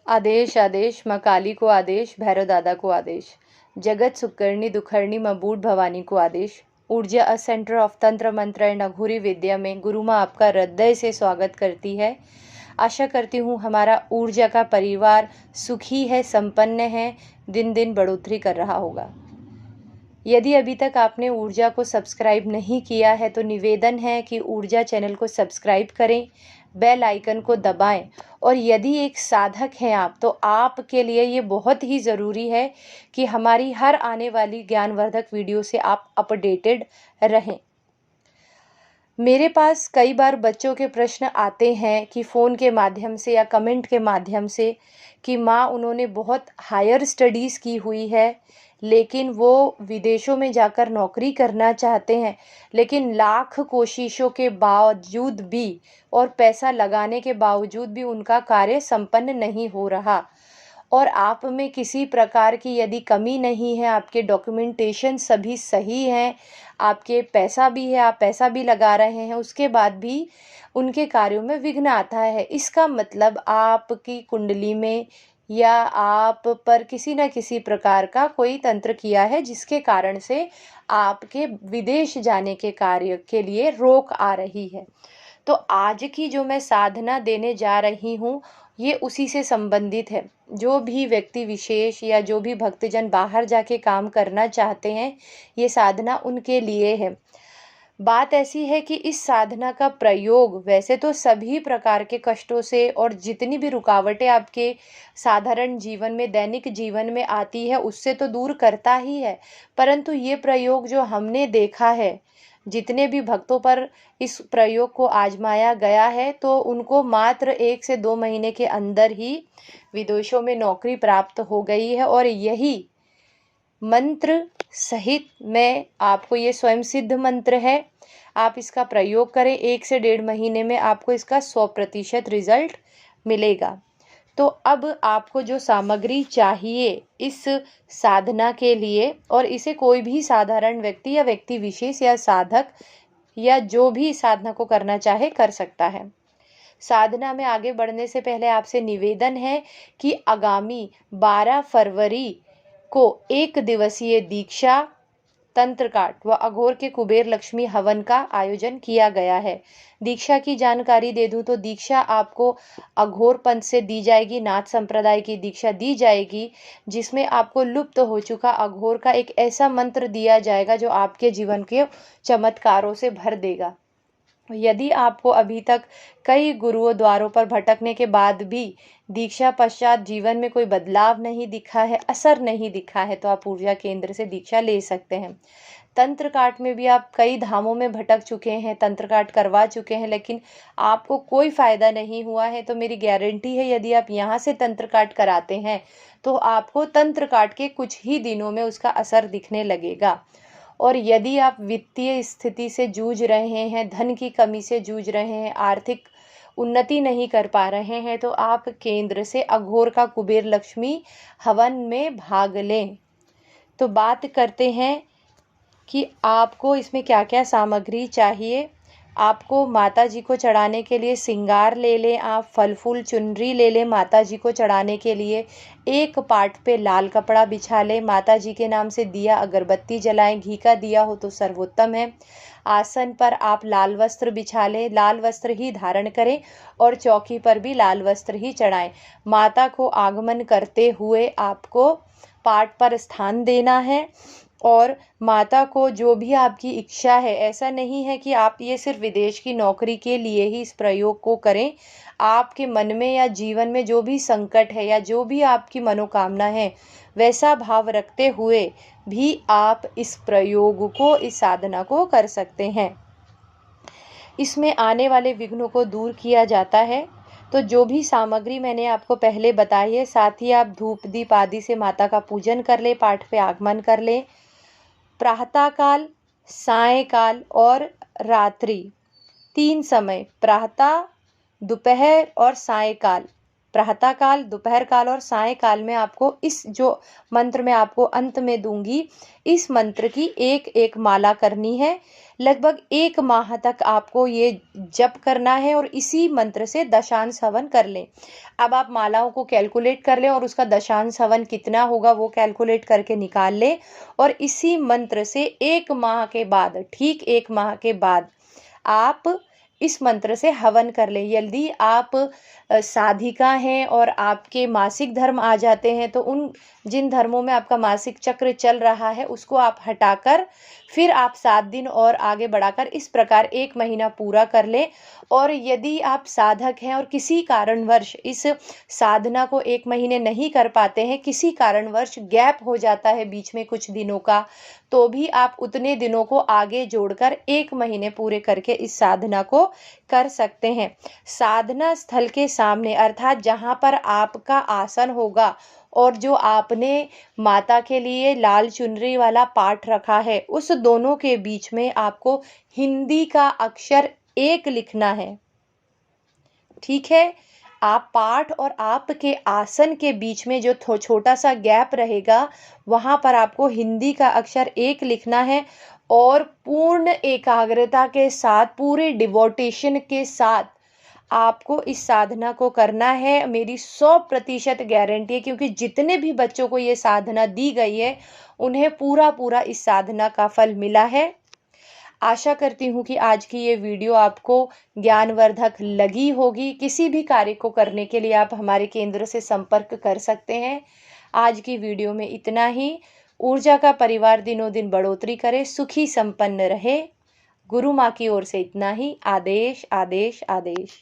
आदेश आदेश माँ काली को आदेश, भैरव दादा को आदेश, जगत सुकर्णी दुखर्णी माँ बूढ़ भवानी को आदेश। ऊर्जा अ सेंटर ऑफ तंत्र मंत्र एंड अघोरी विद्या में गुरु माँ आपका हृदय से स्वागत करती है। आशा करती हूँ हमारा ऊर्जा का परिवार सुखी है, संपन्न है, दिन दिन बढ़ोतरी कर रहा होगा। यदि अभी तक आपने ऊर्जा को सब्सक्राइब नहीं किया है तो निवेदन है कि ऊर्जा चैनल को सब्सक्राइब करें, बेल आइकन को दबाएं। और यदि एक साधक हैं आप तो आपके लिए ये बहुत ही ज़रूरी है कि हमारी हर आने वाली ज्ञानवर्धक वीडियो से आप अपडेटेड रहें। मेरे पास कई बार बच्चों के प्रश्न आते हैं कि फ़ोन के माध्यम से या कमेंट के माध्यम से कि माँ उन्होंने बहुत हायर स्टडीज़ की हुई है लेकिन वो विदेशों में जाकर नौकरी करना चाहते हैं, लेकिन लाख कोशिशों के बावजूद भी और पैसा लगाने के बावजूद भी उनका कार्य संपन्न नहीं हो रहा। और आप में किसी प्रकार की यदि कमी नहीं है, आपके डॉक्यूमेंटेशन सभी सही हैं, आपके पैसा भी है, आप पैसा भी लगा रहे हैं, उसके बाद भी उनके कार्यों में विघ्न आता है, इसका मतलब आपकी कुंडली में या आप पर किसी न किसी प्रकार का कोई तंत्र किया है जिसके कारण से आपके विदेश जाने के कार्य के लिए रोक आ रही है। तो आज की जो मैं साधना देने जा रही हूँ ये उसी से संबंधित है। जो भी व्यक्ति विशेष या जो भी भक्तजन बाहर जाके काम करना चाहते हैं, ये साधना उनके लिए है। बात ऐसी है कि इस साधना का प्रयोग वैसे तो सभी प्रकार के कष्टों से और जितनी भी रुकावटें आपके साधारण जीवन में, दैनिक जीवन में आती है उससे तो दूर करता ही है, परंतु ये प्रयोग जो हमने देखा है, जितने भी भक्तों पर इस प्रयोग को आजमाया गया है तो उनको मात्र 1 से 2 महीने के अंदर ही विदेशों में नौकरी प्राप्त हो गई है। और यही मंत्र सहित मैं आपको, ये स्वयं सिद्ध मंत्र है, आप इसका प्रयोग करें, 1 से 1.5 महीने में आपको इसका 100% रिजल्ट मिलेगा। तो अब आपको जो सामग्री चाहिए इस साधना के लिए, और इसे कोई भी साधारण व्यक्ति या व्यक्ति विशेष या साधक या जो भी साधना को करना चाहे कर सकता है। साधना में आगे बढ़ने से पहले आपसे निवेदन है कि आगामी 12 फरवरी को 1 दिवसीय दीक्षा, तंत्र काट व अघोर के कुबेर लक्ष्मी हवन का आयोजन किया गया है। दीक्षा की जानकारी दे दूं तो दीक्षा आपको अघोर पंथ से दी जाएगी, नाथ संप्रदाय की दीक्षा दी जाएगी, जिसमें आपको लुप्त हो चुका अघोर का एक ऐसा मंत्र दिया जाएगा जो आपके जीवन के चमत्कारों से भर देगा। यदि आपको अभी तक कई गुरुओं द्वारों पर भटकने के बाद भी दीक्षा पश्चात जीवन में कोई बदलाव नहीं दिखा है, असर नहीं दिखा है, तो आप ऊर्जा केंद्र से दीक्षा ले सकते हैं। तंत्र काट में भी आप कई धामों में भटक चुके हैं, तंत्र काट करवा चुके हैं, लेकिन आपको कोई फ़ायदा नहीं हुआ है, तो मेरी गारंटी है यदि आप यहाँ से तंत्र काट कराते हैं तो आपको तंत्र काट के कुछ ही दिनों में उसका असर दिखने लगेगा। और यदि आप वित्तीय स्थिति से जूझ रहे हैं, धन की कमी से जूझ रहे हैं, आर्थिक उन्नति नहीं कर पा रहे हैं, तो आप केंद्र से अघोर का कुबेर लक्ष्मी हवन में भाग लें। तो बात करते हैं कि आपको इसमें क्या क्या सामग्री चाहिए। आपको माता जी को चढ़ाने के लिए सिंगार ले लें, आप फल फूल चुनरी ले लें माता जी को चढ़ाने के लिए, एक पाट पे लाल कपड़ा बिछा लें, माता जी के नाम से दिया अगरबत्ती जलाएं, घी का दिया हो तो सर्वोत्तम है। आसन पर आप लाल वस्त्र बिछा लें, लाल वस्त्र ही धारण करें और चौकी पर भी लाल वस्त्र ही चढ़ाएं। माता को आगमन करते हुए आपको पाट पर स्थान देना है और माता को जो भी आपकी इच्छा है, ऐसा नहीं है कि आप ये सिर्फ विदेश की नौकरी के लिए ही इस प्रयोग को करें, आपके मन में या जीवन में जो भी संकट है या जो भी आपकी मनोकामना है वैसा भाव रखते हुए भी आप इस प्रयोग को, इस साधना को कर सकते हैं। इसमें आने वाले विघ्नों को दूर किया जाता है। तो जो भी सामग्री मैंने आपको पहले बताई है, साथ ही आप धूप दीप आदि से माता का पूजन कर ले, पाठ पे आगमन कर ले। प्रातःकाल, सायंकाल और रात्रि 3 समय, प्रातः, दोपहर और सायंकाल, प्रातः काल, दोपहर काल और साय काल में आपको इस जो मंत्र मैं आपको अंत में दूंगी, इस मंत्र की एक एक माला करनी है। लगभग 1 माह तक आपको ये जप करना है और इसी मंत्र से दशांश हवन कर लें। अब आप मालाओं को कैलकुलेट कर लें और उसका दशांश हवन कितना होगा वो कैलकुलेट करके निकाल लें। और इसी मंत्र से 1 माह के बाद, ठीक 1 माह के बाद आप इस मंत्र से हवन कर लें। यदि आप साधिका हैं और आपके मासिक धर्म आ जाते हैं तो उन जिन धर्मों में आपका मासिक चक्र चल रहा है उसको आप हटाकर फिर आप 7 दिन और आगे बढ़ाकर इस प्रकार 1 महीना पूरा कर लें। और यदि आप साधक हैं और किसी कारणवश इस साधना को 1 महीने नहीं कर पाते हैं, किसी कारणवश गैप हो जाता है बीच में कुछ दिनों का, तो भी आप उतने दिनों को आगे जोड़कर 1 महीने पूरे करके इस साधना को कर सकते हैं। साधना स्थल के सामने अर्थात जहाँ पर आपका आसन होगा और जो आपने माता के लिए लाल चुनरी वाला पाठ रखा है, उस दोनों के बीच में आपको हिंदी का अक्षर 1 लिखना है। ठीक है, आप पाठ और आपके आसन के बीच में जो छोटा सा गैप रहेगा वहाँ पर आपको हिंदी का अक्षर 1 लिखना है और पूर्ण एकाग्रता के साथ, पूरे डिवोटेशन के साथ आपको इस साधना को करना है। मेरी 100% गारंटी है, क्योंकि जितने भी बच्चों को ये साधना दी गई है उन्हें पूरा पूरा इस साधना का फल मिला है। आशा करती हूँ कि आज की ये वीडियो आपको ज्ञानवर्धक लगी होगी। किसी भी कार्य को करने के लिए आप हमारे केंद्र से संपर्क कर सकते हैं। आज की वीडियो में इतना ही। ऊर्जा का परिवार दिनों दिन बढ़ोतरी करे, सुखी संपन्न रहे। गुरु माँ की ओर से इतना ही। आदेश आदेश आदेश।